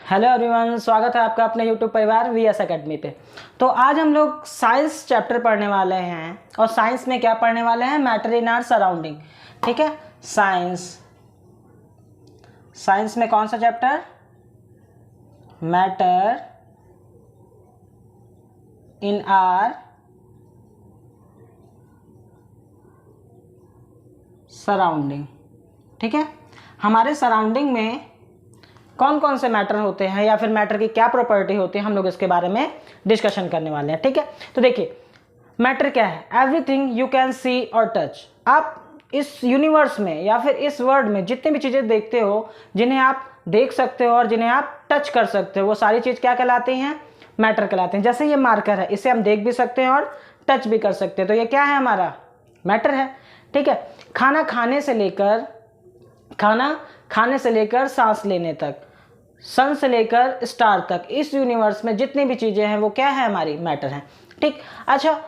Hello everyone, स्वागत है आपका अपने यूट्यूब परिवार वीएस एकेडमी पे। तो आज हम लोग साइंस चैप्टर पढ़ने वाले हैं और साइंस में क्या पढ़ने वाले हैं? Matter in our surrounding. ठीक है, साइंस में कौन सा chapter? Matter in our surrounding. ठीक है, हमारे सराउंडिंग में कौन कौन से मैटर होते हैं या फिर मैटर की क्या प्रॉपर्टी होती है, हम लोग इसके बारे में डिस्कशन करने वाले हैं। ठीक है, तो देखिए मैटर क्या है? एवरीथिंग यू कैन सी और टच। आप इस यूनिवर्स में या फिर इस वर्ल्ड में जितनी भी चीज़ें देखते हो, जिन्हें आप देख सकते हो और जिन्हें आप टच कर सकते हो, वो सारी चीज़ क्या कहलाती हैं? मैटर कहलाते हैं। जैसे ये मार्कर है, इसे हम देख भी सकते हैं और टच भी कर सकते हैं, तो ये क्या है? हमारा मैटर है। ठीक है, खाना खाने से लेकर सांस लेने तक, सन से लेकर स्टार तक, इस यूनिवर्स में जितनी भी चीज़ें हैं वो क्या है? हमारी मैटर हैं। ठीक, अच्छा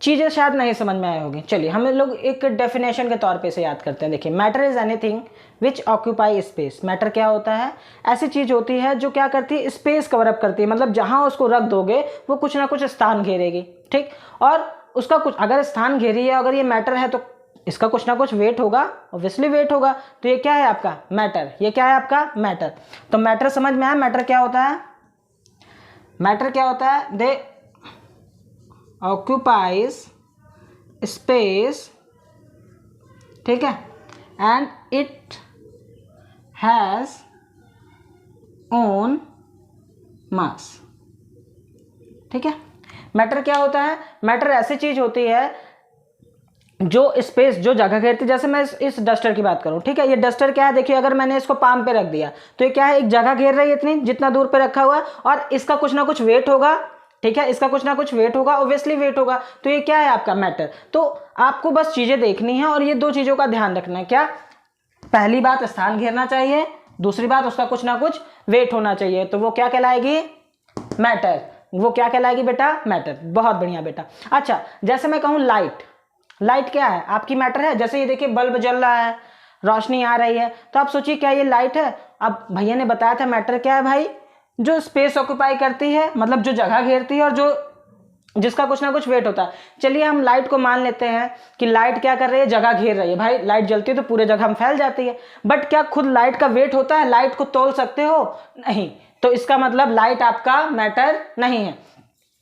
चीज़ें शायद नहीं समझ में आए होगी, चलिए हम लोग एक डेफिनेशन के तौर पे इसे याद करते हैं। देखिए, matter is anything which occupy space. Matter क्या होता है? ऐसी चीज़ होती है जो क्या करती है? स्पेस कवर अप करती है, मतलब जहाँ उसको रख दोगे वो कुछ ना कुछ स्थान घेरेगी। ठीक, और उसका कुछ अगर स्थान घेरी है, अगर ये मैटर है तो इसका कुछ ना कुछ वेट होगा, ऑब्वियसली वेट होगा। तो ये क्या है आपका? मैटर। ये क्या है आपका? मैटर। तो मैटर समझ में आया? मैटर क्या होता है? मैटर क्या होता है? दे ऑक्यूपाइज स्पेस, ठीक है, and it has own mass. ठीक है, मैटर क्या होता है? मैटर ऐसी चीज होती है जो स्पेस, जो जगह घेरती है। जैसे मैं इस डस्टर की बात करूं, ठीक है, ये डस्टर क्या है? देखिए, अगर मैंने इसको पाम पे रख दिया तो ये क्या है? एक जगह घेर रही है इतनी जितना दूर पे रखा हुआ है, और इसका कुछ ना कुछ वेट होगा। ठीक है, इसका कुछ ना कुछ वेट होगा, ऑब्वियसली वेट होगा। तो ये क्या है आपका? मैटर। तो आपको बस चीजें देखनी है और ये दो चीजों का ध्यान रखना है। क्या? पहली बात, स्थान घेरना चाहिए, दूसरी बात उसका कुछ ना कुछ वेट होना चाहिए। तो वो क्या कहलाएगी? मैटर। वो क्या कहलाएगी बेटा? मैटर। बहुत बढ़िया बेटा। अच्छा, जैसे मैं कहूँ लाइट क्या है? आपकी मैटर है। जैसे ये देखिए बल्ब जल रहा है, रोशनी आ रही है, तो आप सोचिए क्या ये लाइट है? अब भैया ने बताया था मैटर क्या है भाई? जो स्पेस ऑक्यूपाई करती है, मतलब जो जगह घेरती है और जो जिसका कुछ ना कुछ वेट होता है। चलिए हम लाइट को मान लेते हैं कि लाइट क्या कर रही है? जगह घेर रही है। भाई लाइट जलती है तो पूरे जगह में फैल जाती है, बट क्या खुद लाइट का वेट होता है? लाइट को तोल सकते हो? नहीं। तो इसका मतलब लाइट आपका मैटर नहीं है।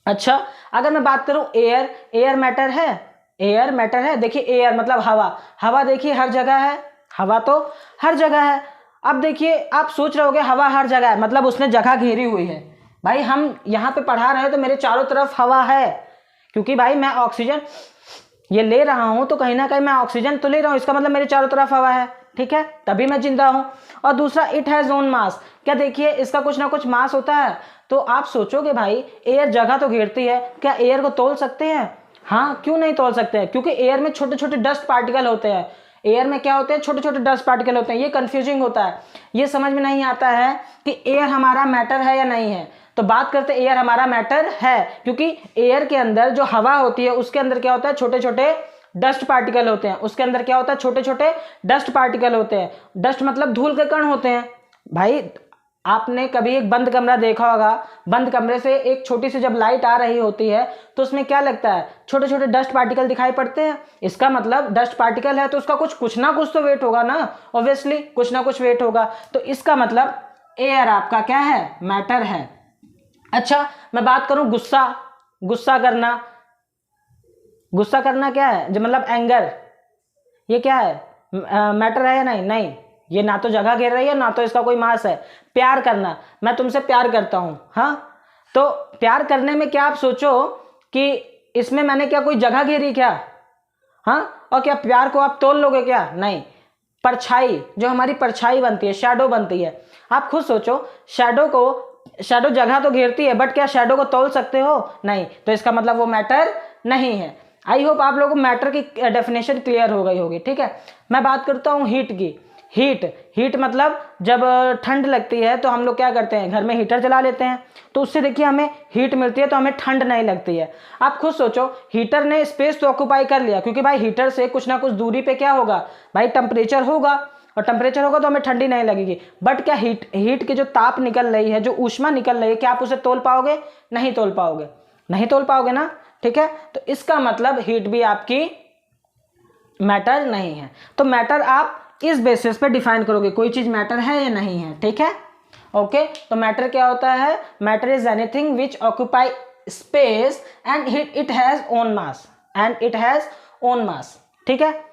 अच्छा, अगर मैं बात करूं एयर मैटर है? एयर मैटर है। देखिए एयर मतलब हवा देखिए हर जगह है, हवा तो हर जगह है। अब देखिए आप सोच रहे होगे हवा हर जगह है, मतलब उसने जगह घेरी हुई है। भाई हम यहाँ पे पढ़ा रहे हैं तो मेरे चारों तरफ हवा है, क्योंकि भाई मैं ऑक्सीजन ये ले रहा हूं तो कहीं ना कहीं मैं ऑक्सीजन तो ले रहा हूं, इसका मतलब मेरे चारों तरफ हवा है। ठीक है, तभी मैं जिंदा हूं। और दूसरा, इट हैज ओन मास। क्या? देखिए इसका कुछ ना कुछ मास होता है। तो आप सोचोगे भाई एयर जगह तो घेरती है, क्या एयर को तोल सकते हैं? हाँ, क्यों नहीं तोल सकते हैं? क्योंकि एयर में छोटे छोटे डस्ट पार्टिकल होते हैं। एयर में क्या होते हैं? छोटे छोटे डस्ट पार्टिकल होते हैं। ये कंफ्यूजिंग होता है, ये समझ में नहीं आता है कि एयर हमारा मैटर है या नहीं है। तो बात करते एयर हमारा मैटर है, क्योंकि एयर के अंदर जो हवा होती है उसके अंदर क्या होता है? छोटे छोटे डस्ट पार्टिकल होते हैं। उसके अंदर क्या होता है? छोटे छोटे डस्ट पार्टिकल होते हैं। डस्ट मतलब धूल के कण होते हैं। भाई आपने कभी एक बंद कमरा देखा होगा, बंद कमरे से एक छोटी सी जब लाइट आ रही होती है तो उसमें क्या लगता है? छोटे छोटे डस्ट पार्टिकल दिखाई पड़ते हैं। इसका मतलब डस्ट पार्टिकल है तो उसका कुछ ना कुछ तो वेट होगा ना, ऑब्वियसली कुछ ना कुछ वेट होगा। तो इसका मतलब एयर आपका क्या है? मैटर है। अच्छा, मैं बात करूं गुस्सा करना क्या है? जो मतलब एंगर, ये क्या है? मैटर है या नहीं? नहीं, ये ना तो जगह घेर रही है ना तो इसका कोई मास है। प्यार करना, मैं तुमसे प्यार करता हूं, हाँ, तो प्यार करने में क्या आप सोचो कि इसमें मैंने क्या कोई जगह घेरी क्या? हाँ, और क्या प्यार को आप तोल लोगे क्या? नहीं। परछाई, जो हमारी परछाई बनती है, शैडो बनती है, आप खुद सोचो, शैडो जगह तो घेरती है, बट क्या शैडो को तोल सकते हो? नहीं। तो इसका मतलब वो मैटर नहीं है। आई होप आप लोगों को मैटर की डेफिनेशन क्लियर हो गई होगी। ठीक है, मैं बात करता हूँ हीट की। हीट मतलब जब ठंड लगती है तो हम लोग क्या करते हैं? घर में हीटर चला लेते हैं, तो उससे देखिए हमें हीट मिलती है, तो हमें ठंड नहीं लगती है। आप खुद सोचो, हीटर ने स्पेस तो ऑक्यूपाई कर लिया, क्योंकि भाई हीटर से कुछ ना कुछ दूरी पे क्या होगा? भाई टेम्परेचर होगा। और टेम्परेचर होगा तो हमें ठंडी नहीं लगेगी। बट क्या हीट की जो ताप निकल रही है, जो ऊष्मा निकल रही है, क्या आप उसे तोल पाओगे? नहीं तोल पाओगे, नहीं तोल पाओगे ना, ठीक है। तो इसका मतलब हीट भी आपकी मैटर नहीं है। तो मैटर आप इस बेसिस पे डिफाइन करोगे, कोई चीज मैटर है या नहीं है, ठीक है। ओके, तो मैटर क्या होता है? Matter is anything which occupy space and it has own mass, own mass, ठीक है,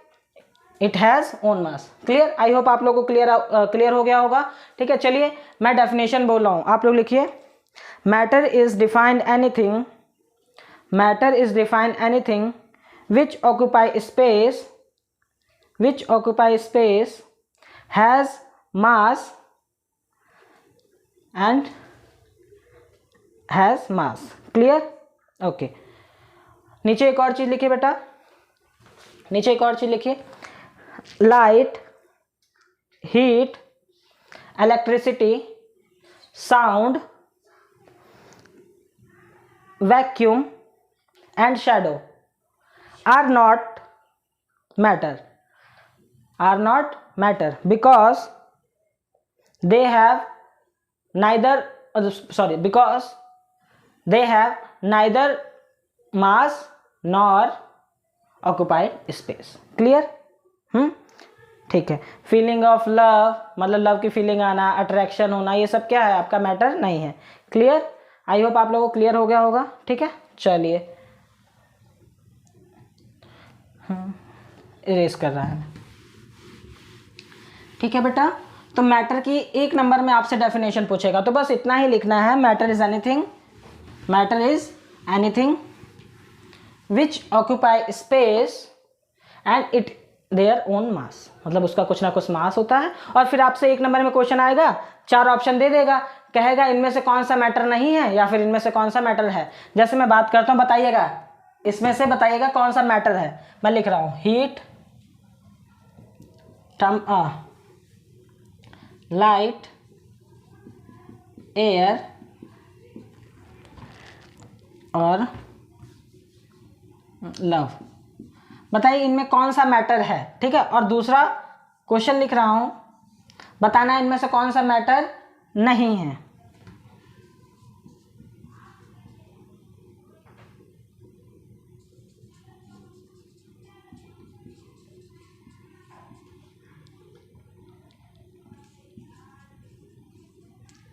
it has own mass. Clear? I hope आप लोगों को क्लियर हो गया होगा, ठीक है। चलिए मैं डेफिनेशन बोल रहा हूं, आप लोग लिखिए। Matter is defined anything which occupy space has mass and has mass। Clear? Okay, नीचे एक और चीज लिखिए बेटा, नीचे एक और चीज लिखिए। Light, heat, electricity, sound, vacuum and shadow are not matter because they have neither mass nor occupied space। Clear? ठीक है। फीलिंग ऑफ लव, मतलब लव की फीलिंग आना, अट्रैक्शन होना, ये सब क्या है? आपका मैटर नहीं है। क्लियर? आई होप आप लोगों को क्लियर हो गया होगा, ठीक है। चलिए इरेज कर रहा है, ठीक है बेटा। तो मैटर की 1 नंबर में आपसे डेफिनेशन पूछेगा, तो बस इतना ही लिखना है। Matter is anything which occupy space and it there own mass, मतलब उसका कुछ ना कुछ मास होता है। और फिर आपसे 1 नंबर में क्वेश्चन आएगा, 4 ऑप्शन दे देगा, कहेगा इनमें से कौन सा मैटर नहीं है या फिर इनमें से कौन सा मैटर है। जैसे मैं बात करता हूं, बताइएगा इसमें से, बताइएगा कौन सा मैटर है। मैं लिख रहा हूं हीट, लाइट, एयर और लव। बताइए इनमें कौन सा मैटर है, ठीक है। और दूसरा क्वेश्चन लिख रहा हूं, बताना इनमें से कौन सा मैटर नहीं है।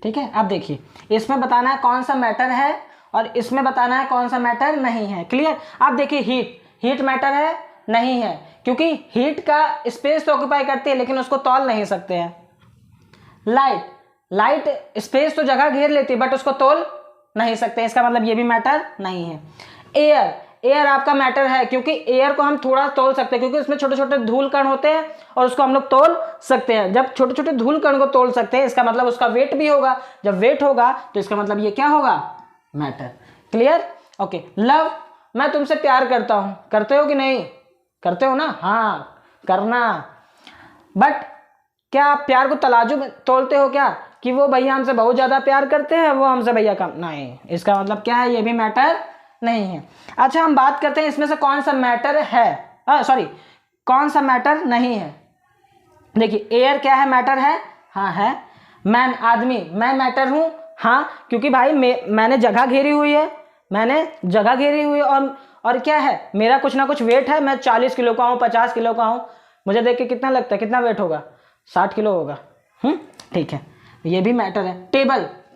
ठीक है, अब देखिए इसमें बताना है कौन सा मैटर है और इसमें बताना है कौन सा मैटर नहीं है। क्लियर? अब देखिए हीट मैटर है? नहीं है, क्योंकि हीट का स्पेस तो ऑक्यूपाई करती है लेकिन उसको तौल नहीं सकते हैं। लाइट स्पेस तो जगह घेर लेती है बट उसको तौल नहीं सकते, इसका मतलब ये भी मैटर नहीं है। एयर आपका मैटर है, क्योंकि एयर को हम थोड़ा तौल सकते हैं, क्योंकि उसमें छोटे छोटे धूल कण होते हैं और उसको हम लोग तौल सकते हैं। जब छोटे छोटे धूल कण को तौल सकते हैं, इसका मतलब उसका वेट भी होगा। जब वेट होगा तो इसका मतलब ये क्या होगा? मैटर। क्लियर? ओके। लव, मैं तुमसे प्यार करता हूं, करते हो कि नहीं? करते हो ना? हाँ, करना। बट क्या आप प्यार को तराजू में तोलते हो क्या, कि वो भैया हमसे बहुत ज्यादा प्यार करते हैं, वो हमसे भैया कम? नहीं, इसका मतलब क्या है? ये भी मैटर नहीं है। अच्छा, हम बात करते हैं इसमें से कौन सा मैटर है, कौन सा मैटर नहीं है। देखिए एयर क्या है? मैटर है? हाँ है। मैन, आदमी, मैं मैटर हूं? हाँ, क्योंकि भाई मैंने जगह घेरी हुई है, और क्या है? मेरा कुछ ना कुछ वेट है। मैं 40 किलो का हूँ, 50 किलो का हूँ, मुझे देख के कितना लगता है, कितना वेट होगा? 60 किलो होगा। ठीक है, ये भी मैटर है।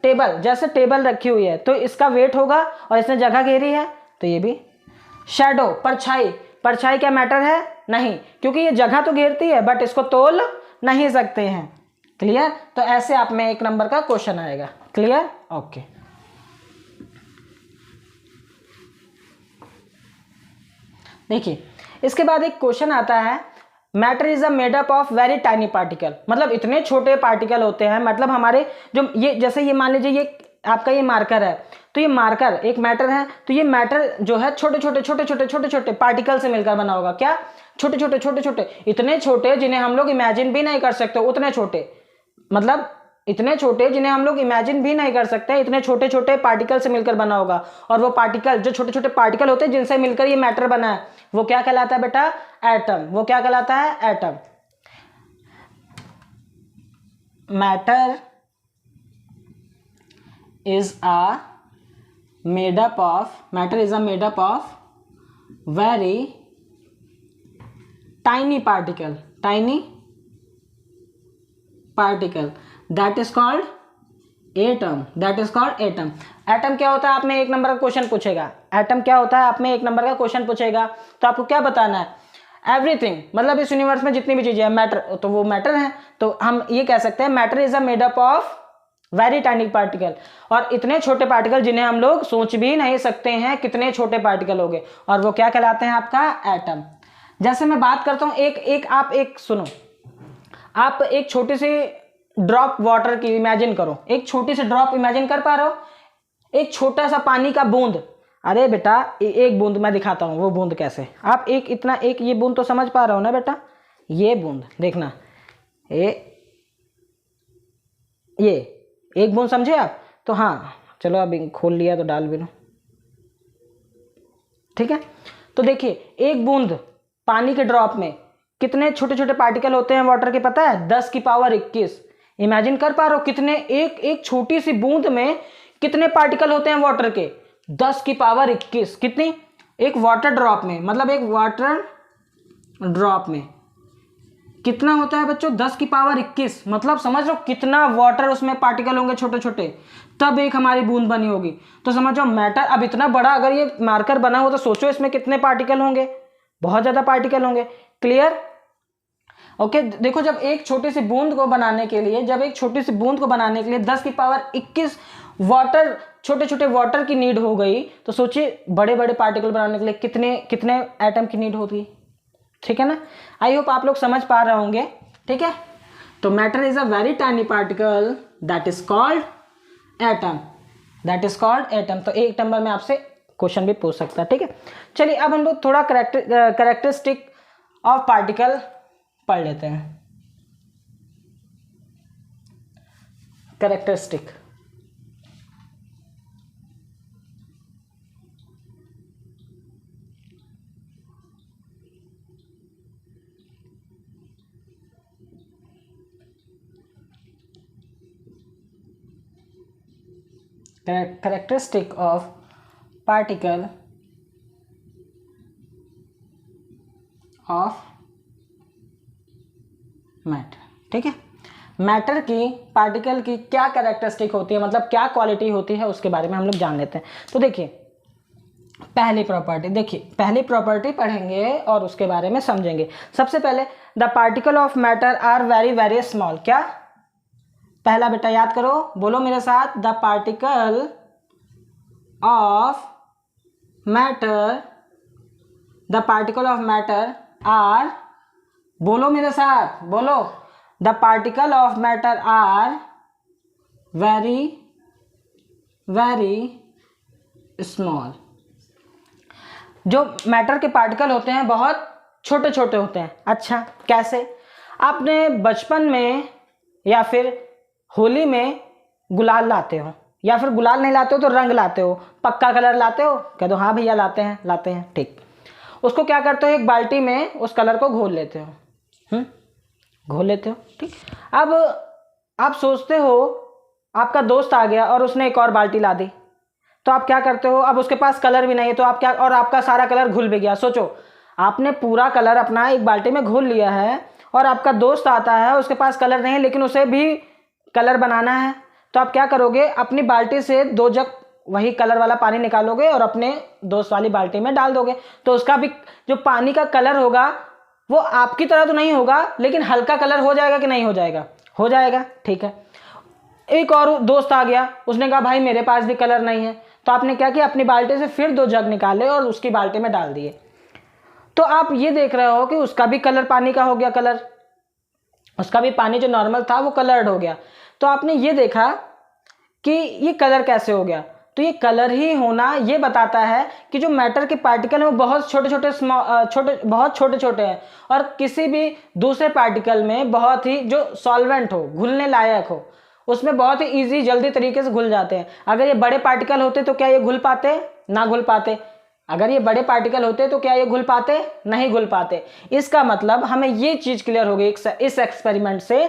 टेबल, जैसे टेबल रखी हुई है तो इसका वेट होगा और इसने जगह घेरी है, तो ये भी। शैडो, परछाई क्या मैटर है? नहीं, क्योंकि ये जगह तो घेरती है बट इसको तोल नहीं सकते हैं। क्लियर? तो ऐसे आप में 1 नंबर का क्वेश्चन आएगा। क्लियर? ओके। देखिए इसके बाद एक क्वेश्चन आता है, matter is a made up of very tiny particle, मतलब इतने छोटे पार्टिकल होते हैं, मतलब हमारे जो ये, जैसे ये मान लीजिए ये आपका ये मार्कर है, तो ये मार्कर एक मैटर है, तो ये मैटर जो है छोटे छोटे पार्टिकल से मिलकर बना होगा। क्या? छोटे छोटे, इतने छोटे जिन्हें हम लोग इमेजिन भी नहीं कर सकते, उतने छोटे, मतलब इतने छोटे जिन्हें हम लोग इमेजिन भी नहीं कर सकते, इतने छोटे छोटे पार्टिकल से मिलकर बना होगा। और वो पार्टिकल, जो छोटे छोटे पार्टिकल होते हैं जिनसे मिलकर ये मैटर बना है, वो क्या कहलाता है बेटा? एटम। वो क्या कहलाता है? Atom. Matter is a made up of very tiny particle that is called atom. Atom क्या होता है, आप में एक नंबर का क्वेश्चन पूछेगा, एटम क्या होता है आप में एक नंबर का क्वेश्चन पूछेगा, तो आपको क्या बताना है, एवरीथिंग, मतलब इस यूनिवर्स में जितनी भी चीजें हैं मैटर, तो वो मैटर है। तो हम ये कह सकते हैं matter is a made up of very tiny particle, और इतने छोटे पार्टिकल जिन्हें हम लोग सोच भी नहीं सकते हैं कितने छोटे पार्टिकल हो गए, और वो क्या कहलाते हैं, आपका एटम। जैसे मैं बात करता हूं एक सुनो, आप एक छोटी सी ड्रॉप वाटर की इमेजिन करो, एक छोटी सी ड्रॉप इमेजिन कर पा रहे हो, एक छोटा सा पानी का बूंद। अरे बेटा एक बूंद मैं दिखाता हूं वो बूंद कैसे, आप एक ये बूंद तो समझ पा रहे हो ना बेटा, ये बूंद देखना, ये एक बूंद समझे आप, तो हाँ चलो अब खोल लिया तो डाल भी लो, ठीक है। तो देखिए एक बूंद पानी के ड्रॉप में कितने छोटे छोटे पार्टिकल होते हैं वाटर के, पता है 10 की पावर 21। इमेजिन कर पा रहे हो कितने, एक छोटी सी बूंद में कितने पार्टिकल होते हैं वाटर के, 10 की पावर 21। कितनी, एक वाटर ड्रॉप में, मतलब एक वाटर ड्रॉप में कितना होता है बच्चों, 10 की पावर 21, मतलब समझ लो कितना वाटर उसमें पार्टिकल होंगे छोटे छोटे, तब एक हमारी बूंद बनी होगी। तो समझो मैटर अब इतना बड़ा अगर ये मार्कर बना हो तो सोचो इसमें कितने पार्टिकल होंगे, बहुत ज्यादा पार्टिकल होंगे। Clear, okay. देखो जब एक छोटी सी बूंद को बनाने के लिए 10 की पावर 21 वाटर, छोटे छोटे वाटर की नीड हो गई, तो सोचिए बड़े बड़े पार्टिकल बनाने के लिए कितने कितने एटम की नीड होगी, ठीक है ना। आई होप आप लोग समझ पा रहे होंगे, ठीक है। तो matter is a very tiny particle that is called atom, तो एक नंबर में आपसे क्वेश्चन भी पूछ सकता है, ठीक है। चलिए अब हम लोग थोड़ा कैरेक्टरिस्टिक ऑफ पार्टिकल पढ़ लेते हैं। Characteristic, characteristic of particle of matter, ठीक है। मैटर की, पार्टिकल की क्या कैरेक्टरिस्टिक होती है, मतलब क्या क्वालिटी होती है, उसके बारे में हम लोग जान लेते हैं। तो देखिए पहली प्रॉपर्टी पढ़ेंगे और उसके बारे में समझेंगे। सबसे पहले the particle of matter are very very small. क्या पहला बेटा याद करो, बोलो मेरे साथ, the particle of matter are, बोलो मेरे साथ, बोलो, the particle of matter are very very small. जो मैटर के पार्टिकल होते हैं बहुत छोटे छोटे होते हैं। अच्छा कैसे, आपने बचपन में या फिर होली में गुलाल लाते हो, या फिर गुलाल नहीं लाते हो तो रंग लाते हो, पक्का कलर लाते हो, कह दो हाँ भैया लाते हैं, ठीक। उसको क्या करते हो, एक बाल्टी में उस कलर को घोल लेते हो, ठीक। अब आप सोचते हो आपका दोस्त आ गया और उसने एक और बाल्टी ला दी, तो आप क्या करते हो, अब उसके पास कलर भी नहीं है, तो आप क्या, और आपका सारा कलर घुल भी गया। सोचो आपने पूरा कलर अपना एक बाल्टी में घोल लिया है, और आपका दोस्त आता है, उसके पास कलर नहीं है लेकिन उसे भी कलर बनाना है, तो आप क्या करोगे, अपनी बाल्टी से 2 जग वही कलर वाला पानी निकालोगे और अपने दोस्त वाली बाल्टी में डाल दोगे, तो उसका भी जो पानी का कलर होगा वो आपकी तरह तो नहीं होगा, लेकिन हल्का कलर हो जाएगा कि नहीं हो जाएगा, हो जाएगा, ठीक है। एक और दोस्त आ गया, उसने कहा भाई मेरे पास भी कलर नहीं है, तो आपने क्या किया, अपनी बाल्टी से फिर 2 जग निकाले और उसकी बाल्टी में डाल दिए, तो आप ये देख रहे हो कि उसका भी कलर पानी का हो गया, कलर उसका भी पानी जो नॉर्मल था वो कलर्ड हो गया। तो आपने ये देखा कि ये कलर कैसे हो गया, तो ये कलर ही होना ये बताता है कि जो मैटर के पार्टिकल हैं वो बहुत छोटे छोटे हैं, और किसी भी दूसरे पार्टिकल में बहुत ही जो सॉल्वेंट हो, घुलने लायक हो, उसमें बहुत ही इजी जल्दी तरीके से घुल जाते हैं। अगर ये बड़े पार्टिकल होते तो क्या ये घुल पाते, ना घुल पाते। अगर ये बड़े पार्टिकल होते तो क्या ये घुल पाते, नहीं घुल पाते। इसका मतलब हमें ये चीज क्लियर हो गई इस एक्सपेरिमेंट से,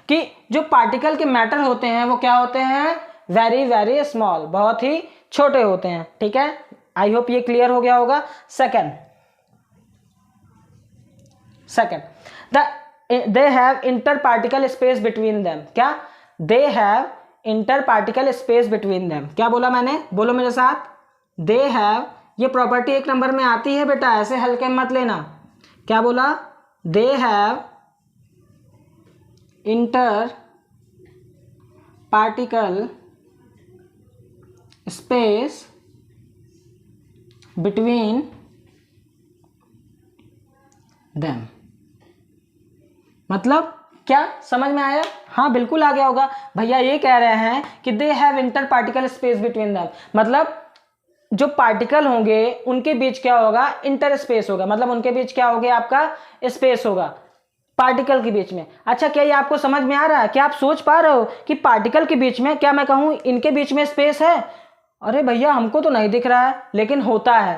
कि जो पार्टिकल के मैटर होते हैं वो क्या होते हैं, वेरी वेरी स्मॉल, बहुत ही छोटे होते हैं। ठीक है, आई होप ये क्लियर हो गया होगा। Second they have inter particle space between them. क्या, they have inter particle space between them. क्या बोला मैंने, बोलो मेरे साथ, दे हैव, ये प्रॉपर्टी 1 नंबर में आती है बेटा, ऐसे हल्के मत लेना। क्या बोला, दे have inter particle space between them. मतलब क्या, समझ में आया? हाँ बिल्कुल आ गया होगा भैया। ये कह रहे हैं कि दे have inter particle space between them, मतलब जो पार्टिकल होंगे उनके बीच क्या होगा, इंटर स्पेस होगा, मतलब उनके बीच क्या होगा, आपका स्पेस होगा पार्टिकल के बीच में। अच्छा, क्या ये आपको समझ में आ रहा है? क्या आप सोच पा रहे हो कि पार्टिकल के बीच में, क्या मैं कहूँ इनके बीच में स्पेस है? अरे भैया हमको तो नहीं दिख रहा है, लेकिन होता है,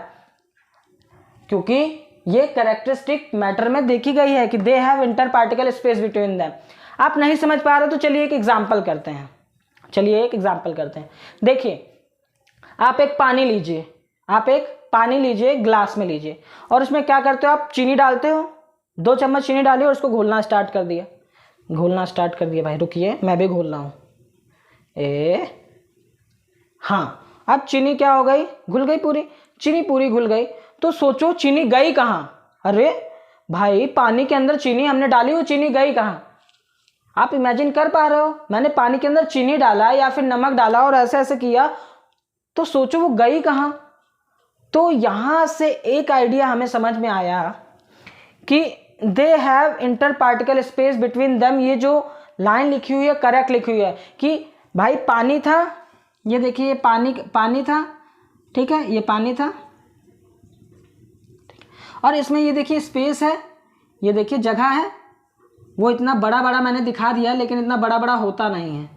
क्योंकि ये कैरेक्टरिस्टिक मैटर में देखी गई है कि दे have inter particle space between them. आप नहीं समझ पा रहे हो तो चलिए एक एग्जांपल करते हैं। देखिए, आप एक पानी लीजिए, ग्लास में लीजिए, और उसमें क्या करते हो आप, चीनी डालते हो। 2 चम्मच चीनी डाली और उसको घोलना स्टार्ट कर दिया। भाई रुकिए, मैं भी घोल रहा हूँ। हाँ, अब चीनी क्या हो गई, घुल गई पूरी, चीनी पूरी घुल गई। तो सोचो चीनी गई कहाँ? अरे भाई पानी के अंदर चीनी हमने डाली, वो चीनी गई कहाँ? आप इमेजिन कर पा रहे हो, मैंने पानी के अंदर चीनी डाला या फिर नमक डाला और ऐसे ऐसे किया, तो सोचो वो गई कहाँ? तो यहां से एक आइडिया हमें समझ में आया कि दे have inter particle space between them. ये जो लाइन लिखी हुई है करेक्ट लिखी हुई है कि भाई पानी था, ये देखिए, ये पानी था, ठीक है, ये पानी था, और इसमें ये देखिए स्पेस है, ये देखिए जगह है। वो इतना बड़ा बड़ा मैंने दिखा दिया, लेकिन इतना बड़ा बड़ा होता नहीं है,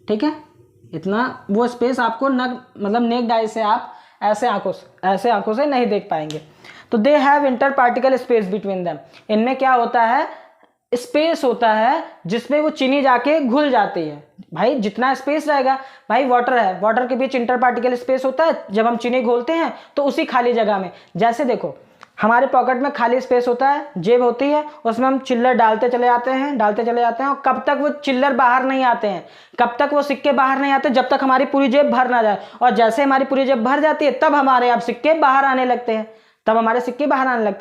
ठीक है, इतना वो स्पेस आपको मतलब नेक्ड आई से आप ऐसे आंखों से नहीं देख पाएंगे। तो दे have inter particle space between them. इनमें क्या होता है, स्पेस होता है जिसमें वो चीनी जाके घुल जाती है। भाई जितना स्पेस रहेगा, भाई वाटर है, वाटर के बीच इंटर पार्टिकल स्पेस होता है जब हम चीनी घोलते हैं, तो उसी खाली जगह में, जैसे देखो हमारे पॉकेट में खाली स्पेस होता है, जेब होती है, उसमें हम चिल्लर डालते चले जाते हैं, और कब तक वो चिल्लर बाहर नहीं आते हैं, कब तक वो सिक्के बाहर नहीं आते, जब तक हमारी पूरी जेब भर ना जाए। और जैसे हमारी पूरी जेब भर जाती है, तब हमारे अब सिक्के बाहर आने लगते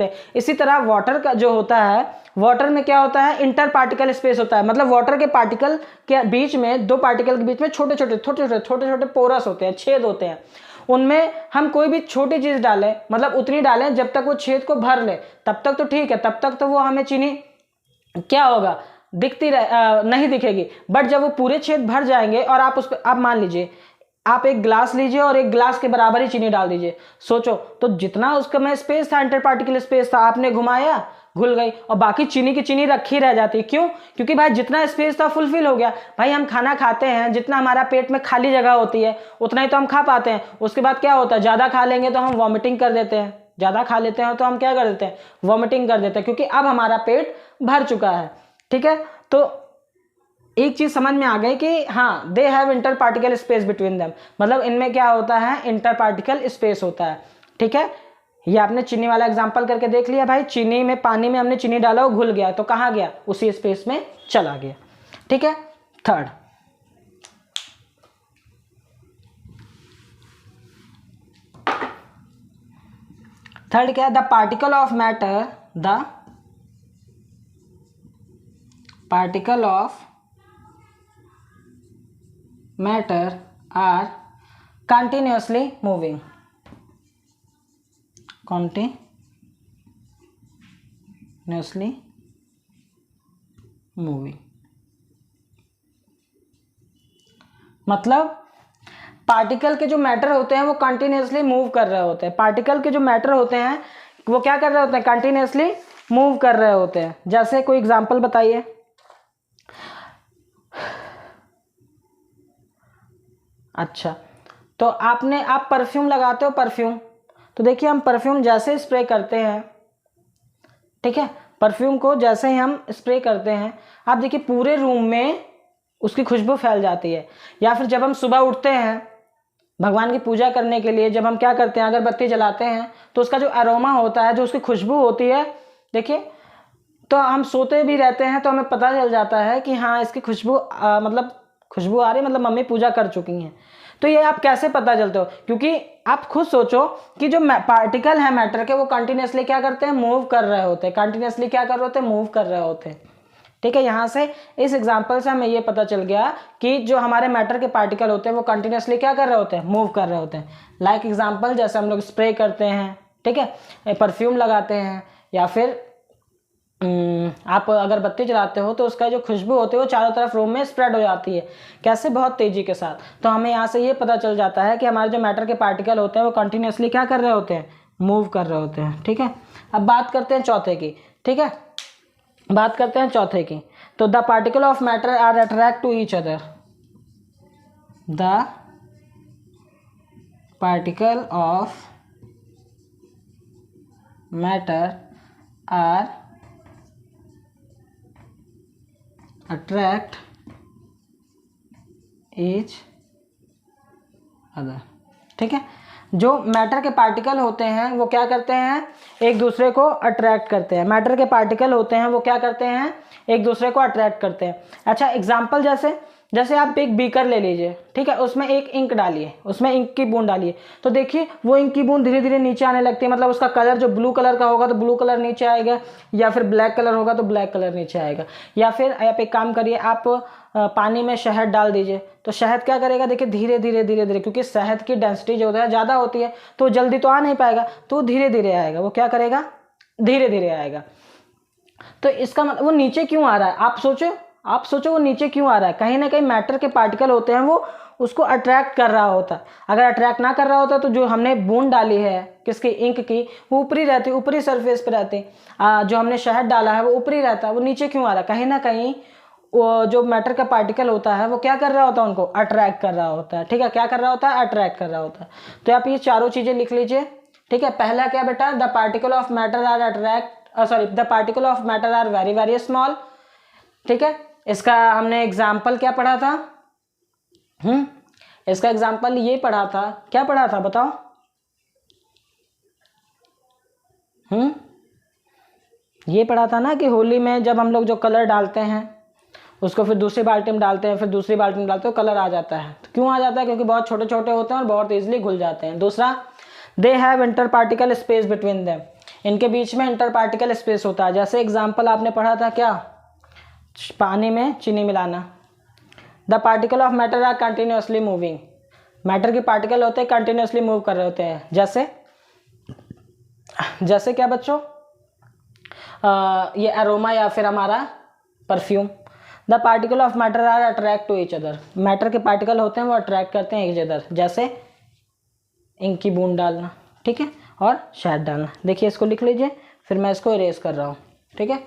हैं, इसी तरह वाटर का जो होता है, वाटर में क्या होता है, इंटर पार्टिकल स्पेस होता है, मतलब वाटर के पार्टिकल के बीच में, 2 पार्टिकल के बीच में छोटे छोटे पोरस होते हैं, छेद होते हैं। उनमें हम कोई भी छोटी चीज डालें, मतलब उतनी डालें जब तक वो छेद को भर ले, तब तक तो ठीक है, तब तक तो वो हमें चीनी क्या होगा, नहीं दिखेगी। बट जब वो पूरे छेद भर जाएंगे और आप उस पर, आप मान लीजिए आप एक ग्लास लीजिए और एक ग्लास के बराबर ही चीनी डाल दीजिए, सोचो तो जितना उसका में स्पेस था, इंटर पार्टिकल स्पेस था, आपने घुमाया, घुल गई, और बाकी चीनी की चीनी रखी रह जाती। क्यों? क्योंकि भाई जितना स्पेस था फुलफिल हो गया। भाई हम खाना खाते हैं, जितना हमारा पेट में खाली जगह होती है उतना ही तो हम खा पाते हैं। उसके बाद क्या होता है, ज़्यादा खा लेंगे तो हम वॉमिटिंग कर देते हैं, ज़्यादा खा लेते हैं तो हम क्या कर देते हैं, वॉमिटिंग कर देते हैं, क्योंकि अब हमारा पेट भर चुका है। ठीक है, तो एक चीज समझ में आ गई कि हाँ, दे have inter particle space between them, मतलब इनमें क्या होता है, इंटर पार्टिकल स्पेस होता है। ठीक है, ये आपने चीनी वाला एग्जांपल करके देख लिया। भाई चीनी में, पानी में हमने चीनी डाला, वो घुल गया, तो कहाँ गया, उसी स्पेस में चला गया। ठीक है, थर्ड क्या है, the particle of matter are continuously moving, मतलब पार्टिकल के जो मैटर होते हैं वो कंटिन्यूसली मूव कर रहे होते हैं। पार्टिकल के जो मैटर होते हैं वो क्या कर रहे होते हैं, कंटिन्यूसली मूव कर रहे होते हैं। जैसे कोई एग्जांपल बताइए। अच्छा, तो आप परफ्यूम लगाते हो, परफ्यूम, तो देखिए हम परफ्यूम जैसे स्प्रे करते हैं, ठीक है, परफ्यूम को जैसे ही हम स्प्रे करते हैं, आप देखिए पूरे रूम में उसकी खुशबू फैल जाती है। या फिर जब हम सुबह उठते हैं भगवान की पूजा करने के लिए, जब हम क्या करते हैं, अगरबत्ती जलाते हैं, तो उसका जो अरोमा होता है, जो उसकी खुशबू होती है, देखिए, तो हम सोते भी रहते हैं तो हमें पता चल जाता है कि हाँ इसकी खुशबू मतलब खुशबू आ रही है, मतलब मम्मी पूजा कर चुकी हैं। तो ये आप कैसे पता चलते हो? क्योंकि आप खुद सोचो कि जो पार्टिकल है मैटर के, वो कंटिन्यूसली क्या करते हैं, मूव कर रहे होते हैं। कंटिन्यूसली क्या कर रहे होते हैं, मूव कर रहे होते हैं। ठीक है, यहाँ से इस एग्जाम्पल से हमें ये पता चल गया कि जो हमारे मैटर के पार्टिकल होते हैं वो कंटिन्यूसली क्या कर रहे होते हैं, मूव कर रहे होते हैं। लाइक एग्जाम्पल, जैसे हम लोग स्प्रे करते हैं, ठीक है, परफ्यूम लगाते हैं, या फिर आप अगरबत्ती जलाते हो तो उसका जो खुशबू होती है वो चारों तरफ रूम में स्प्रेड हो जाती है। कैसे? बहुत तेजी के साथ। तो हमें यहाँ से ये पता चल जाता है कि हमारे जो मैटर के पार्टिकल होते हैं वो कंटिन्यूसली क्या कर रहे होते हैं, मूव कर रहे होते हैं। ठीक है, अब बात करते हैं चौथे की। ठीक है, बात करते हैं चौथे की। तो the particle of matter are attract to each other. The particle of matter are attract each other. ठीक है, जो मैटर के पार्टिकल होते हैं वो क्या करते हैं, एक दूसरे को अट्रैक्ट करते हैं। मैटर के पार्टिकल होते हैं वो क्या करते हैं, एक दूसरे को अट्रैक्ट करते हैं। अच्छा, एग्जांपल, जैसे आप एक बीकर ले लीजिए, ठीक है, उसमें एक इंक डालिए, उसमें इंक की बूंद डालिए, तो देखिए वो इंक की बूंद धीरे धीरे नीचे आने लगती है। मतलब उसका कलर जो ब्लू कलर का होगा तो ब्लू कलर नीचे आएगा, या फिर ब्लैक कलर होगा तो ब्लैक कलर नीचे आएगा। या फिर आप एक काम करिए, आप पानी में शहद डाल दीजिए, तो शहद क्या करेगा, देखिए धीरे धीरे धीरे धीरे, क्योंकि शहद की डेंसिटी जो है ज़्यादा होती है तो जल्दी तो आ नहीं पाएगा, तो धीरे धीरे आएगा। वो क्या करेगा, धीरे धीरे आएगा। तो इसका मतलब वो नीचे क्यों आ रहा है, आप सोचो वो नीचे क्यों आ रहा है। कहीं ना कहीं मैटर के पार्टिकल होते हैं वो उसको अट्रैक्ट कर रहा होता है। अगर अट्रैक्ट ना कर रहा होता तो जो हमने बूंद डाली है किसकी, इंक की, वो ऊपरी रहती, ऊपरी सरफेस पे रहती। जो हमने शहद डाला है वो ऊपरी रहता है, वो नीचे क्यों आ रहा है, कहीं ना कहीं वो जो मैटर का पार्टिकल होता है वो क्या कर रहा होता है, उनको अट्रैक्ट कर रहा होता है। ठीक है, क्या कर रहा होता है, अट्रैक्ट कर रहा होता है। तो आप ये चारों चीजें लिख लीजिए। ठीक है, पहला क्या बेटा, the particle of matter are the particle of matter are very very small. ठीक है, इसका हमने एग्जाम्पल क्या पढ़ा था, इसका एग्जाम्पल ये पढ़ा था, क्या पढ़ा था बताओ, ये पढ़ा था ना कि होली में जब हम लोग जो कलर डालते हैं उसको फिर दूसरी बाल्टी में डालते हैं, फिर दूसरी बाल्टी में डालते हैं, कलर आ जाता है। तो क्यों आ जाता है, क्योंकि बहुत छोटे छोटे होते हैं और बहुत इजीली घुल जाते हैं। दूसरा, दे have inter particle space between them, इनके बीच में इंटर पार्टिकल स्पेस होता है। जैसे एग्जाम्पल आपने पढ़ा था क्या, पानी में चीनी मिलाना। The particle of matter are continuously moving, matter के पार्टिकल होते हैं कंटिन्यूसली मूव कर रहे होते हैं। जैसे क्या बच्चों, ये अरोमा या फिर हमारा perfume. The particle of matter are attract to each other, matter के पार्टिकल होते हैं वो अट्रैक्ट करते हैं ईच अदर। जैसे इंक की बूंद डालना, ठीक है, और शहद डालना। देखिए इसको लिख लीजिए, फिर मैं इसको इरेज कर रहा हूँ। ठीक है,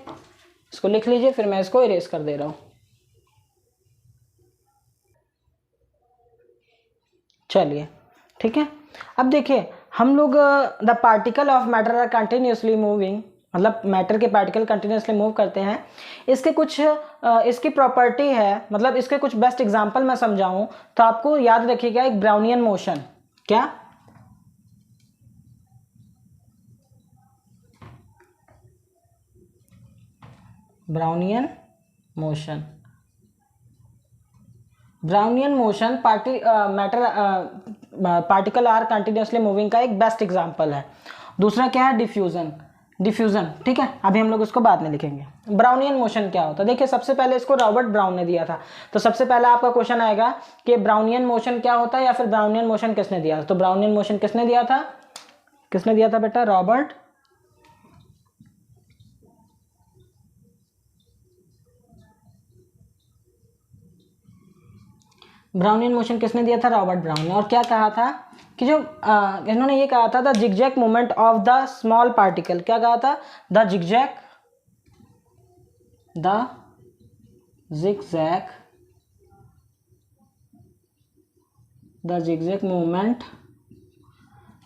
इसको लिख लीजिए, फिर मैं इसको इरेज कर दे रहा हूँ। चलिए, ठीक है, अब देखिए हम लोग the particle of matter are continuously moving, मतलब मैटर के पार्टिकल कंटिन्यूसली मूव करते हैं। इसके कुछ इसकी प्रॉपर्टी है, मतलब इसके कुछ बेस्ट एग्जांपल मैं समझाऊं तो आपको याद रखिएगा, एक ब्राउनियन मोशन। क्या, Brownian motion, Brownian motion matter particle are continuously moving का एक बेस्ट एग्जांपल है। दूसरा क्या है, डिफ्यूजन। ठीक है, अभी हम लोग उसको बाद में लिखेंगे। ब्राउनियन मोशन क्या होता है, देखिए सबसे पहले इसको रॉबर्ट ब्राउन ने दिया था। तो सबसे पहला आपका क्वेश्चन आएगा कि ब्राउनियन मोशन क्या होता है, या फिर ब्राउनियन मोशन किसने दिया। तो ब्राउनियन मोशन किसने दिया था बेटा, रॉबर्ट ब्राउनियन मोशन किसने दिया था, रॉबर्ट ब्राउन ने। और क्या कहा था कि जो इन्होंने ये कहा था, the zigzag movement of the small particle. क्या कहा था, the zigzag movement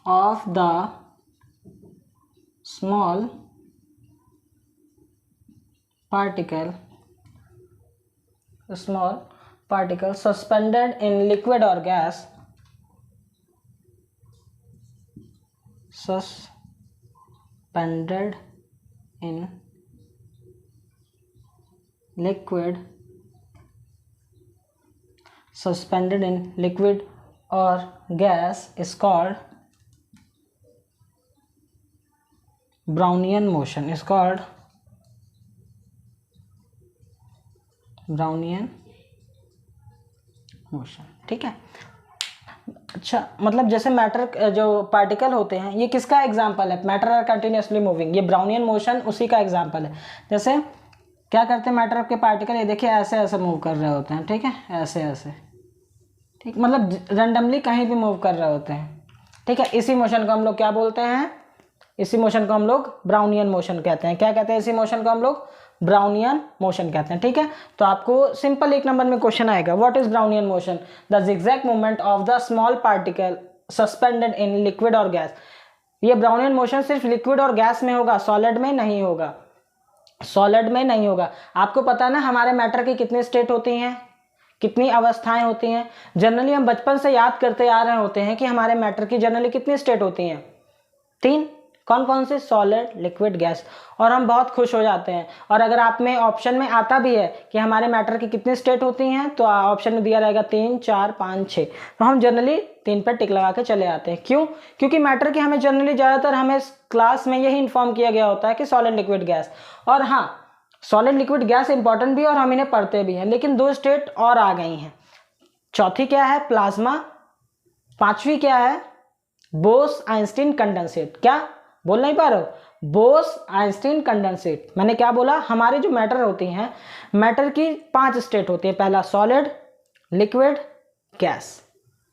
of the small particle, small particle suspended in liquid or gas, suspended in liquid, suspended in liquid or gas is called Brownian motion, is called Brownian motion. ठीक है, अच्छा मतलब जैसे matter जो particle होते हैं, ये किसका एग्जांपल है? मैटर आर कंटिन्यूसली मूविंग, ये ब्राउनियन मोशन उसी का एग्जांपल है। जैसे क्या करते हैं मैटर के पार्टिकल, ये देखिए ऐसे ऐसे मूव कर रहे होते हैं, ठीक है, ऐसे ऐसे, ठीक, मतलब रैंडमली कहीं भी मूव कर रहे होते हैं, ठीक है। इसी मोशन को हम लोग क्या बोलते हैं? इसी मोशन को हम लोग ब्राउनियन मोशन कहते हैं। क्या कहते हैं इसी मोशन को हम लोग? ब्राउनियन मोशन कहते हैं, ठीक है। तो आपको सिंपल 1 नंबर में क्वेश्चन आएगा, what is Brownian motion? The zigzag movement of the small particle suspended in liquid और गैस। ये ब्राउनियन मोशन सिर्फ लिक्विड और गैस में होगा, सॉलिड में नहीं होगा, सॉलिड में नहीं होगा। आपको पता है ना हमारे मैटर की कितनी स्टेट होती हैं, कितनी अवस्थाएं होती हैं? जनरली हम बचपन से याद करते आ रहे होते हैं कि हमारे मैटर की जनरली कितनी स्टेट होती हैं? 3। कौन कौन से? Solid, liquid, gas. और हम बहुत खुश हो जाते हैं। और अगर आप में ऑप्शन में आता भी है कि हमारे मैटर की कितनी स्टेट होती हैं, तो ऑप्शन में दिया रहेगा 3, 4, 5, 6, तो हम जनरली 3 पर टिक लगा के चले आते हैं। क्यों? क्योंकि मैटर की हमें जनरली ज़्यादातर हमें क्लास में यही इन्फॉर्म किया गया होता है कि सॉलिड, लिक्विड, गैस। और हाँ, सॉलिड, लिक्विड, गैस इंपॉर्टेंट भी और हम इन्हें पढ़ते भी हैं, लेकिन 2 स्टेट और आ गई हैं। चौथी क्या है? प्लाज्मा। 5वीं क्या है? Bose Einstein condensate. क्या बोल नहीं पा रहे हो? Bose Einstein condensate. मैंने क्या बोला? हमारे जो मैटर होती हैं, मैटर की 5 स्टेट होती है। पहला सॉलिड, लिक्विड, गैस।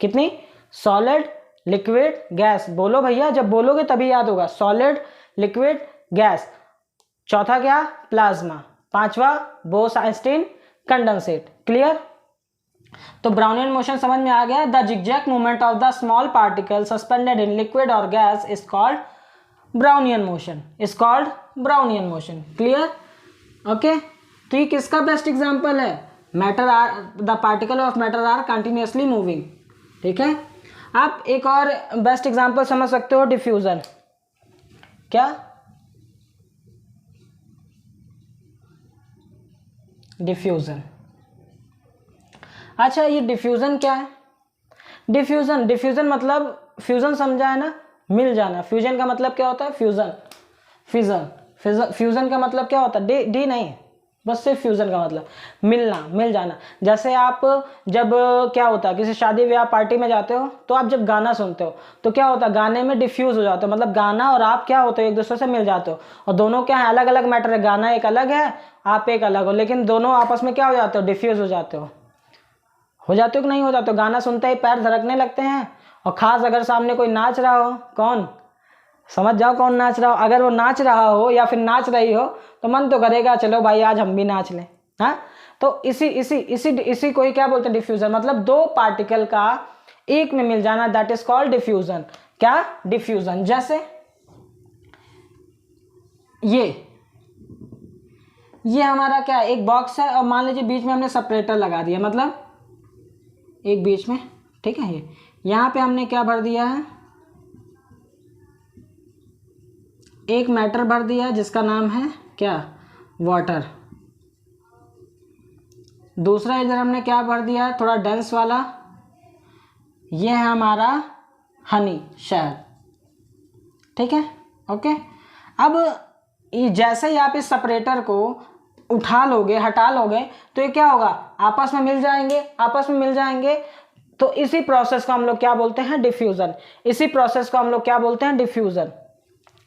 कितनी? Solid, liquid, gas. बोलो भैया, जब बोलोगे तभी याद होगा। Solid, liquid, gas. चौथा क्या? प्लाज्मा। 5वां बोस आइंस्टीन कंडेंसेट। क्लियर? तो ब्राउनियन मोशन समझ में आ गया। The zigzag movement of the small particle suspended in liquid और gas is called Brownian motion, is called Brownian motion. Clear? Okay, तो ये किसका बेस्ट एग्जांपल है? Matter are, the particle of matter are continuously moving. ठीक है, आप एक और बेस्ट एग्जांपल समझ सकते हो, डिफ्यूजन। क्या? डिफ्यूजन। अच्छा, ये डिफ्यूजन क्या है? डिफ्यूजन, डिफ्यूजन मतलब फ्यूजन, समझा है ना, मिल जाना। फ्यूजन का मतलब क्या होता है? फ्यूजन, फिजन, फ्यूजन का मतलब क्या होता है? डी नहीं, बस सिर्फ फ्यूजन का मतलब मिलना, मिल जाना। जैसे आप जब क्या होता है, किसी शादी ब्याह पार्टी में जाते हो, तो आप जब गाना सुनते हो तो क्या होता है? गाने में डिफ्यूज हो जाते हो, मतलब गाना और आप क्या होते हो? एक दूसरे से मिल जाते हो। और दोनों क्या है? अलग अलग मैटर है। गाना एक अलग है, आप एक अलग हो, लेकिन दोनों आपस में क्या हो जाते हो? डिफ्यूज हो जाते हो जाते हो कि नहीं हो जाते हो? गाना सुनते ही पैर धड़कने लगते हैं। और खास अगर सामने कोई नाच रहा हो, कौन? समझ जाओ कौन नाच रहा हो। अगर वो नाच रहा हो या फिर नाच रही हो, तो मन तो करेगा चलो भाई आज हम भी नाच लें। हाँ, तो इसी इसी इसी इसी को ही क्या बोलते हैं? डिफ्यूजन। मतलब 2 पार्टिकल का एक में मिल जाना, दैट इज कॉल्ड डिफ्यूजन। क्या? डिफ्यूजन। जैसे ये हमारा क्या है? एक बॉक्स है, और मान लीजिए बीच में हमने सेपरेटर लगा दिया, मतलब एक बीच में, ठीक है। ये यहाँ पे हमने क्या भर दिया है? एक मैटर भर दिया है जिसका नाम है क्या? वाटर। दूसरा इधर हमने क्या भर दिया है? थोड़ा डेंस वाला, ये है हमारा हनी, शहद। ठीक है, ओके। अब जैसे ही आप इस सेपरेटर को उठा लोगे, हटा लोगे, तो ये क्या होगा? आपस में मिल जाएंगे, आपस में मिल जाएंगे। तो इसी प्रोसेस को हम लोग क्या बोलते हैं? डिफ्यूजन। इसी प्रोसेस को हम लोग क्या बोलते हैं? डिफ्यूजन।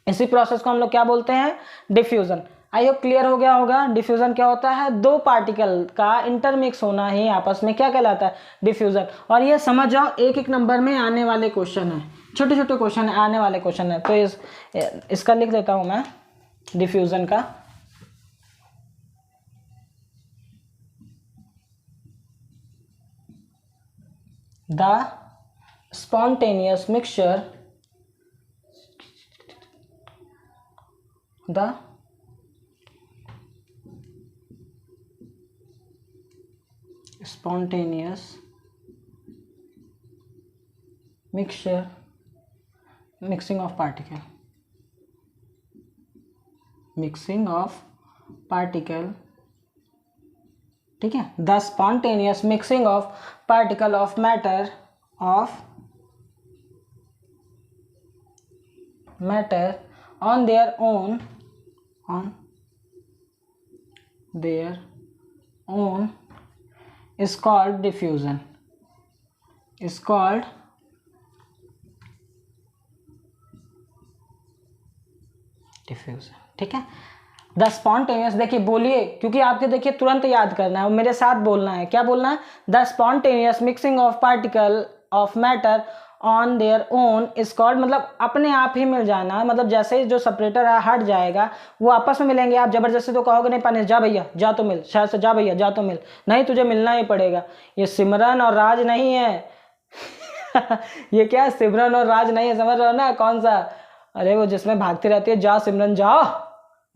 इसी प्रोसेस को हम लोग क्या बोलते हैं? डिफ्यूजन। आई होप क्लियर हो गया होगा। डिफ्यूजन क्या होता है? 2 पार्टिकल का इंटरमिक्स होना ही आपस में क्या कहलाता है? डिफ्यूजन। और ये समझ जाओ, 1-1 नंबर में आने वाले क्वेश्चन है, छोटे छोटे क्वेश्चन आने वाले क्वेश्चन है। तो इसका लिख देता हूं मैं, डिफ्यूजन का। The spontaneous mixture, the spontaneous mixing of particle, ठीक है, the spontaneous mixing of particle of matter on their own is called diffusion, ठीक है। द स्पॉन्टेनियस, देखिए बोलिए, क्योंकि आपके देखिए तुरंत याद करना है और मेरे साथ बोलना है। क्या बोलना है? The spontaneous mixing of particle of matter on their own is called, मतलब अपने आप ही मिल जाना, मतलब जैसे ही जो सेपरेटर है हट जाएगा वो आपस में मिलेंगे। आप जबरदस्ती तो कहोगे नहीं पानी जा भैया जा तो मिल, शायद से जा भैया जा तो मिल, नहीं तुझे मिलना ही पड़ेगा। ये सिमरन और राज नहीं है ये क्या सिमरन और राज नहीं है, समझ रहे हो ना कौन सा? अरे वो जिसमें भागती रहती है जा सिमरन जाओ,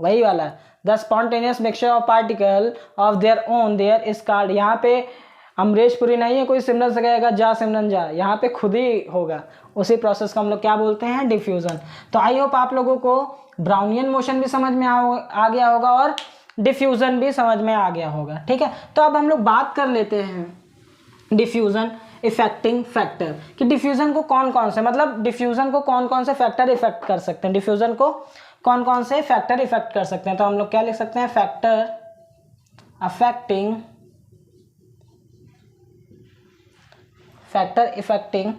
वही वाला है। The spontaneous mixture of particle of their own there is called, यहाँ पे अमरीशपुरी नहीं है कोई सिमरन से कहेगा जा सिमरन जा, यहाँ पे खुद ही होगा। उसी प्रोसेस को हम लोग क्या बोलते हैं? डिफ्यूजन। तो आई होप आप लोगों को ब्राउनियन मोशन भी समझ में आ गया होगा और डिफ्यूजन भी समझ में आ गया होगा, ठीक है। तो अब हम लोग बात कर लेते हैं डिफ्यूजन इफेक्टिंग फैक्टर कि डिफ्यूजन को कौन कौन से, मतलब डिफ्यूजन को कौन कौन से फैक्टर इफेक्ट कर सकते हैं, डिफ्यूजन को कौन कौन से फैक्टर इफेक्ट कर सकते हैं। तो हम लोग क्या लिख सकते हैं? Factor affecting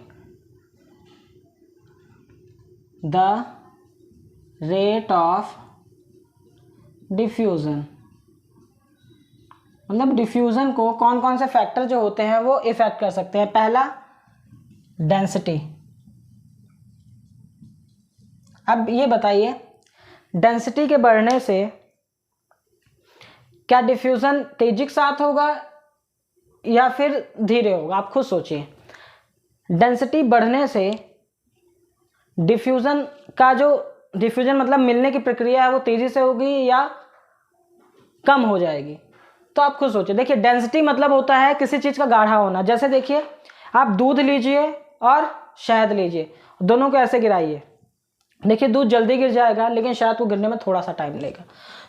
the rate of diffusion, मतलब डिफ्यूजन को कौन कौन से फैक्टर जो होते हैं वो इफेक्ट कर सकते हैं। पहला डेंसिटी। अब ये बताइए डेंसिटी के बढ़ने से क्या डिफ्यूजन तेजी के साथ होगा या फिर धीरे होगा? आप खुद सोचिए। डेंसिटी बढ़ने से डिफ्यूजन का जो डिफ्यूजन मतलब मिलने की प्रक्रिया है वो तेजी से होगी या कम हो जाएगी? तो आप खुद सोचिए। देखिए डेंसिटी मतलब होता है किसी चीज का गाढ़ा होना। जैसे देखिए आप दूध लीजिए और शहद लीजिए, दोनों को ऐसे गिराइए, देखिए दूध जल्दी गिर जाएगा लेकिन शहद को गिरने में थोड़ा सा टाइम लगेगा।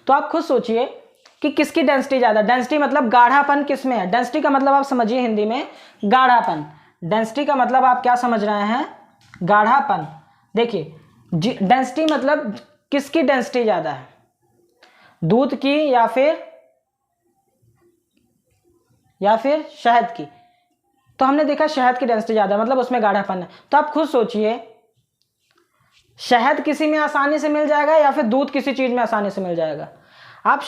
तो आप खुद सोचिए कि किसकी डेंसिटी ज़्यादा। डेंसिटी मतलब गाढ़ापन किस में है? डेंसिटी का मतलब आप समझिए हिंदी में गाढ़ापन। डेंसिटी का मतलब आप क्या समझ रहे हैं? गाढ़ापन। देखिए डेंसिटी मतलब किसकी डेंसिटी ज़्यादा है, दूध की या फिर शहद की? तो हमने देखा शहद की डेंसिटी ज़्यादा मतलब उसमें गाढ़ापन है। तो आप खुद सोचिए शहद किसी में आसानी से मिल जाएगा या फिर दूध किसी चीज़ में आसानी से मिल जाएगा? आप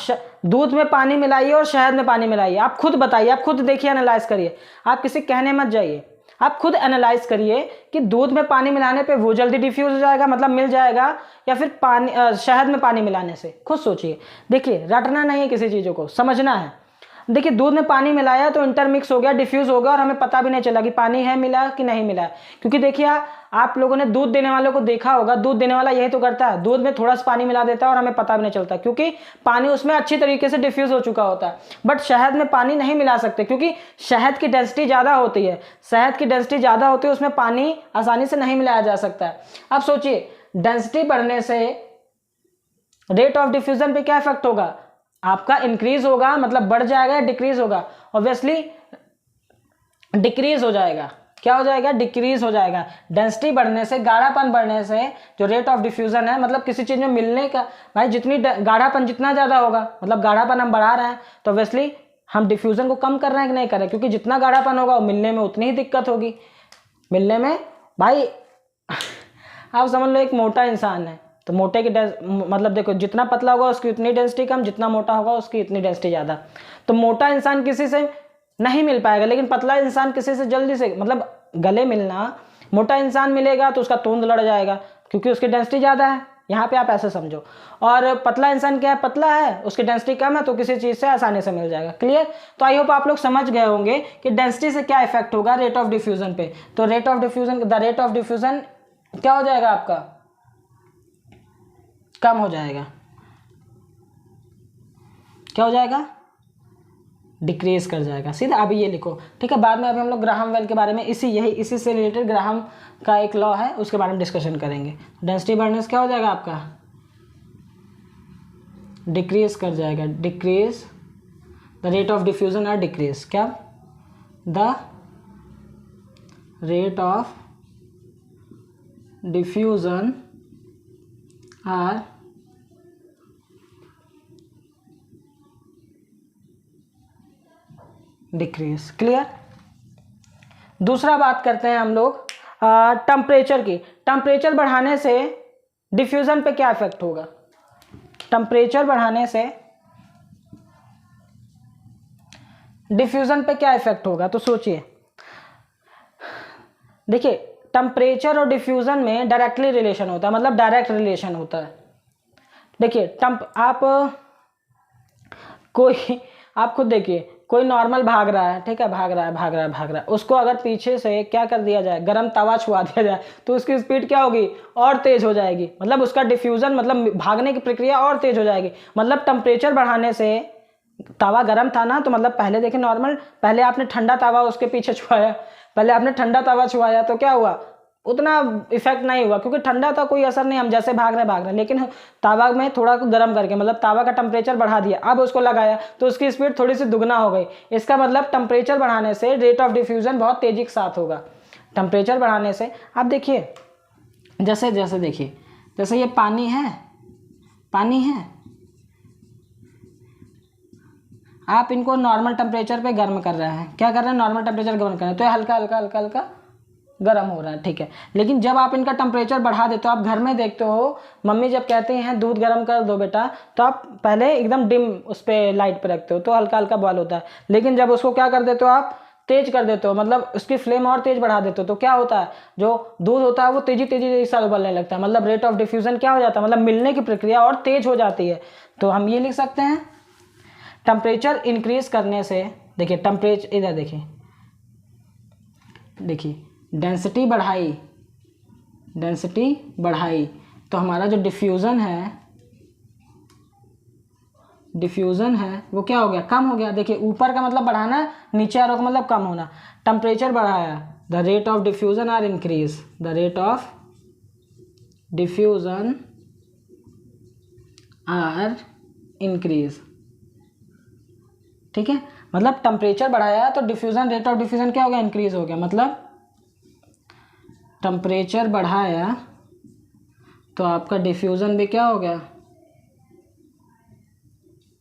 दूध में पानी मिलाइए और शहद में पानी मिलाइए, आप खुद बताइए, आप खुद देखिए, एनालाइज करिए। आप किसी कहने मत जाइए, आप खुद एनालाइज करिए कि दूध में पानी मिलाने पे वो जल्दी डिफ्यूज हो जाएगा मतलब मिल जाएगा या फिर शहद में पानी मिलाने से? खुद सोचिए। देखिए रटना नहीं है, किसी चीज़ों को समझना है। देखिए दूध में पानी मिलाया तो इंटरमिक्स हो गया, डिफ्यूज हो गया और हमें पता भी नहीं चला कि पानी है मिला कि नहीं मिला। क्योंकि देखिए आप लोगों ने दूध देने वालों को देखा होगा, दूध देने वाला यही तो करता है, दूध में थोड़ा सा पानी मिला देता है और हमें पता भी नहीं चलता क्योंकि पानी उसमें अच्छी तरीके से डिफ्यूज हो चुका होता है। बट शहद में पानी नहीं मिला सकते क्योंकि शहद की डेंसिटी ज़्यादा होती है, शहद की डेंसिटी ज़्यादा होती है, उसमें पानी आसानी से नहीं मिलाया जा सकता है। अब सोचिए डेंसिटी बढ़ने से रेट ऑफ डिफ्यूजन पे क्या इफेक्ट होगा? आपका इंक्रीज होगा मतलब बढ़ जाएगा या डिक्रीज होगा? ऑब्वियसली डिक्रीज हो जाएगा। क्या हो जाएगा? डिक्रीज हो जाएगा। डेंसिटी बढ़ने से, गाढ़ापन बढ़ने से जो रेट ऑफ डिफ्यूजन है मतलब किसी चीज में मिलने का, भाई जितनी गाढ़ापन जितना ज्यादा होगा मतलब गाढ़ापन हम बढ़ा रहे हैं तो ऑब्वियसली हम डिफ्यूजन को कम कर रहे हैं कि नहीं कर रहे हैं? क्योंकि जितना गाढ़ापन होगा वो मिलने में उतनी ही दिक्कत होगी। मिलने में भाई आप समझ लो एक मोटा इंसान है तो मोटे की मतलब देखो जितना पतला होगा उसकी उतनी डेंसिटी कम, जितना मोटा होगा उसकी इतनी डेंसिटी ज़्यादा। तो मोटा इंसान किसी से नहीं मिल पाएगा लेकिन पतला इंसान किसी से जल्दी से, मतलब गले मिलना, मोटा इंसान मिलेगा तो उसका तोंद लड़ जाएगा क्योंकि उसकी डेंसिटी ज़्यादा है। यहाँ पे आप ऐसे समझो। और पतला इंसान क्या है? पतला है, उसकी डेंसिटी कम है तो किसी चीज़ से आसानी से मिल जाएगा। क्लियर? तो आई होप आप लोग समझ गए होंगे कि डेंसिटी से क्या इफेक्ट होगा रेट ऑफ डिफ्यूजन पे। तो rate of diffusion, the rate of diffusion क्या हो जाएगा आपका? कम हो जाएगा। क्या हो जाएगा? डिक्रीज कर जाएगा सीधा। अभी ये लिखो, ठीक है। बाद में अभी हम लोग ग्राहम बेल के बारे में इसी से रिलेटेड ग्राहम का एक लॉ है, उसके बारे में डिस्कशन करेंगे। डेंसिटी बढ़ने से क्या हो जाएगा आपका, डिक्रीज कर जाएगा, decrease the rate of diffusion are decrease, क्या, the rate of diffusion are decrease. Clear. दूसरा बात करते हैं हम लोग टेम्परेचर की। टेम्परेचर बढ़ाने से डिफ्यूजन पे क्या इफेक्ट होगा, टेम्परेचर बढ़ाने से डिफ्यूजन पे क्या इफेक्ट होगा, तो सोचिए। देखिए टेम्परेचर और डिफ्यूजन में डायरेक्टली रिलेशन होता है, मतलब डायरेक्ट रिलेशन होता है। देखिए आप खुद देखिए, कोई नॉर्मल भाग रहा है, ठीक है, भाग रहा है, उसको अगर पीछे से क्या कर दिया जाए, गर्म तवा छुआ दिया जाए, तो उसकी स्पीड क्या होगी, और तेज हो जाएगी। मतलब उसका डिफ्यूजन, मतलब भागने की प्रक्रिया और तेज हो जाएगी। मतलब टेम्परेचर बढ़ाने से, तवा गर्म था ना, तो मतलब पहले देखिए नॉर्मल, पहले आपने ठंडा तवा उसके पीछे छुआया, तो क्या हुआ, उतना इफेक्ट नहीं हुआ, क्योंकि ठंडा था, कोई असर नहीं, हम जैसे भाग रहे। लेकिन तावा में थोड़ा गर्म करके, मतलब तावा का टेम्परेचर बढ़ा दिया, अब उसको लगाया तो उसकी स्पीड थोड़ी सी दुगना हो गई। इसका मतलब टेम्परेचर बढ़ाने से रेट ऑफ डिफ्यूजन बहुत तेजी के साथ होगा। टेम्परेचर बढ़ाने से आप देखिए, जैसे ये पानी है, आप इनको नॉर्मल टेम्परेचर पे गर्म कर रहे हैं, क्या कर रहे हैं, नॉर्मल टेम्परेचर गर्म कर रहे हैं, तो ये हल्का गर्म हो रहा है, ठीक है। लेकिन जब आप इनका टेम्परेचर बढ़ा देते हो, आप घर में देखते हो, मम्मी जब कहते हैं दूध गर्म कर दो बेटा, तो आप पहले एकदम डिम उस पर लाइट पे रखते हो, तो हल्का बॉयल होता है। लेकिन जब उसको क्या कर देते हो, आप तेज कर देते हो, मतलब उसकी फ्लेम और तेज बढ़ा देते हो, तो क्या होता है, जो दूध होता है वो तेजी से उबलने लगता है। मतलब रेट ऑफ डिफ्यूजन क्या हो जाता है, मतलब मिलने की प्रक्रिया और तेज हो जाती है। तो हम ये लिख सकते हैं, टेम्परेचर इंक्रीज करने से, देखिए टेम्परेचर इधर देखिए डेंसिटी बढ़ाई, तो हमारा जो डिफ्यूज़न है वो क्या हो गया, कम हो गया। देखिए ऊपर का मतलब बढ़ाना, नीचे आरो का मतलब कम होना। टेम्परेचर बढ़ाया, the rate of diffusion are increase, the rate of diffusion are increase, ठीक है। मतलब टेम्परेचर बढ़ाया तो डिफ्यूजन, रेट ऑफ डिफ्यूजन क्या हो गया, इंक्रीज हो गया। मतलब टेम्परेचर बढ़ाया तो आपका डिफ्यूजन भी क्या हो गया,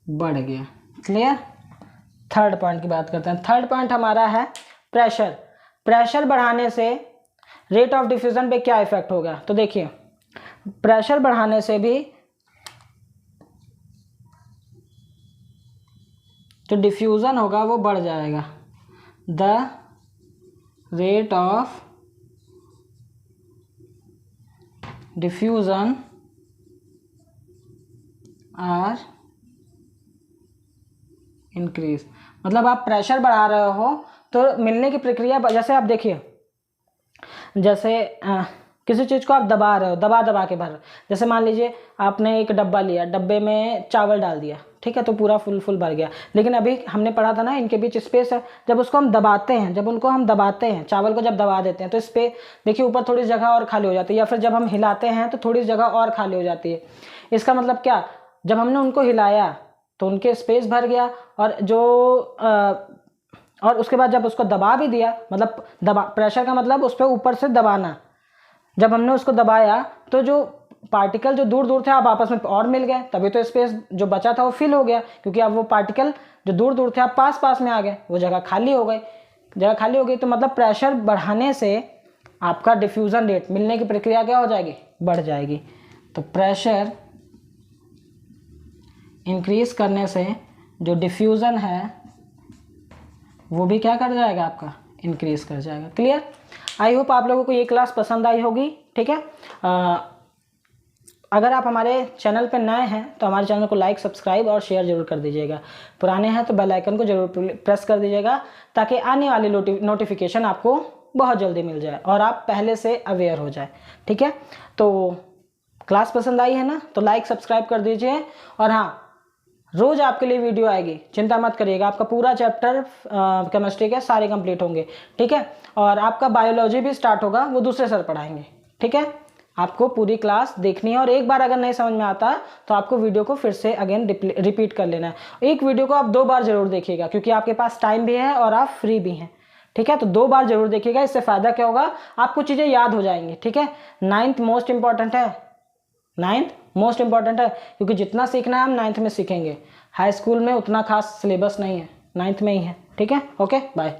बढ़ गया। क्लियर। थर्ड पॉइंट की बात करते हैं। थर्ड पॉइंट हमारा है प्रेशर बढ़ाने से रेट ऑफ डिफ्यूजन पे क्या इफेक्ट होगा। तो देखिए प्रेशर बढ़ाने से भी जो डिफ्यूज़न होगा वो बढ़ जाएगा। The rate of diffusion are increase, मतलब आप प्रेशर बढ़ा रहे हो तो मिलने की प्रक्रिया, जैसे आप देखिए, जैसे किसी चीज़ को आप दबा रहे हो, दबा के भर, जैसे मान लीजिए आपने एक डब्बा लिया, डब्बे में चावल डाल दिया, ठीक है, तो पूरा फुल भर गया। लेकिन अभी हमने पढ़ा था ना, इनके बीच स्पेस है। जब उसको हम दबाते हैं, चावल को जब दबा देते हैं, तो स्पेस देखिए ऊपर थोड़ी जगह और खाली हो जाती है, या फिर जब हम हिलाते हैं तो थोड़ी जगह और खाली हो जाती है। इसका मतलब क्या, जब हमने उनको हिलाया तो उनके स्पेस भर गया, और उसके बाद जब उसको दबा भी दिया, मतलब प्रेशर का मतलब उस पर ऊपर से दबाना, जब हमने उसको दबाया तो जो पार्टिकल जो दूर थे आप आपस में और मिल गए, तभी तो स्पेस जो बचा था वो फिल हो गया, क्योंकि अब वो पार्टिकल जो दूर थे आप पास में आ गए, वो जगह खाली हो गई। तो मतलब प्रेशर बढ़ाने से आपका डिफ्यूज़न रेट, मिलने की प्रक्रिया क्या हो जाएगी, बढ़ जाएगी। तो प्रेशर इंक्रीज करने से जो डिफ्यूज़न है वो भी क्या कर जाएगा, आपका इंक्रीज कर जाएगा। क्लियर। आई होप आप लोगों को ये क्लास पसंद आई होगी, ठीक है। अगर आप हमारे चैनल पर नए हैं तो हमारे चैनल को लाइक, सब्सक्राइब और शेयर जरूर कर दीजिएगा। पुराने हैं तो बेल आइकन को जरूर प्रेस कर दीजिएगा, ताकि आने वाली नोटिफिकेशन आपको बहुत जल्दी मिल जाए और आप पहले से अवेयर हो जाए, ठीक है। तो क्लास पसंद आई है ना, तो लाइक सब्सक्राइब कर दीजिए। और हाँ, रोज़ आपके लिए वीडियो आएगी, चिंता मत करिएगा। आपका पूरा चैप्टर केमिस्ट्री के सारे कंप्लीट होंगे, ठीक है। और आपका बायोलॉजी भी स्टार्ट होगा, वो दूसरे सर पढ़ाएंगे, ठीक है। आपको पूरी क्लास देखनी है, और एक बार अगर नहीं समझ में आता तो आपको वीडियो को फिर से अगेन रिपीट कर लेना है। एक वीडियो को आप 2 बार जरूर देखिएगा, क्योंकि आपके पास टाइम भी है और आप फ्री भी हैं, ठीक है। तो 2 बार जरूर देखिएगा, इससे फ़ायदा क्या होगा, आपको चीज़ें याद हो जाएंगी, ठीक है। 9th मोस्ट इंपॉर्टेंट है, 9th मोस्ट इंपॉर्टेंट है, क्योंकि जितना सीखना है हम 9th में सीखेंगे। हाई स्कूल में उतना खास सिलेबस नहीं है, 9th में ही है, ठीक है। Okay, bye.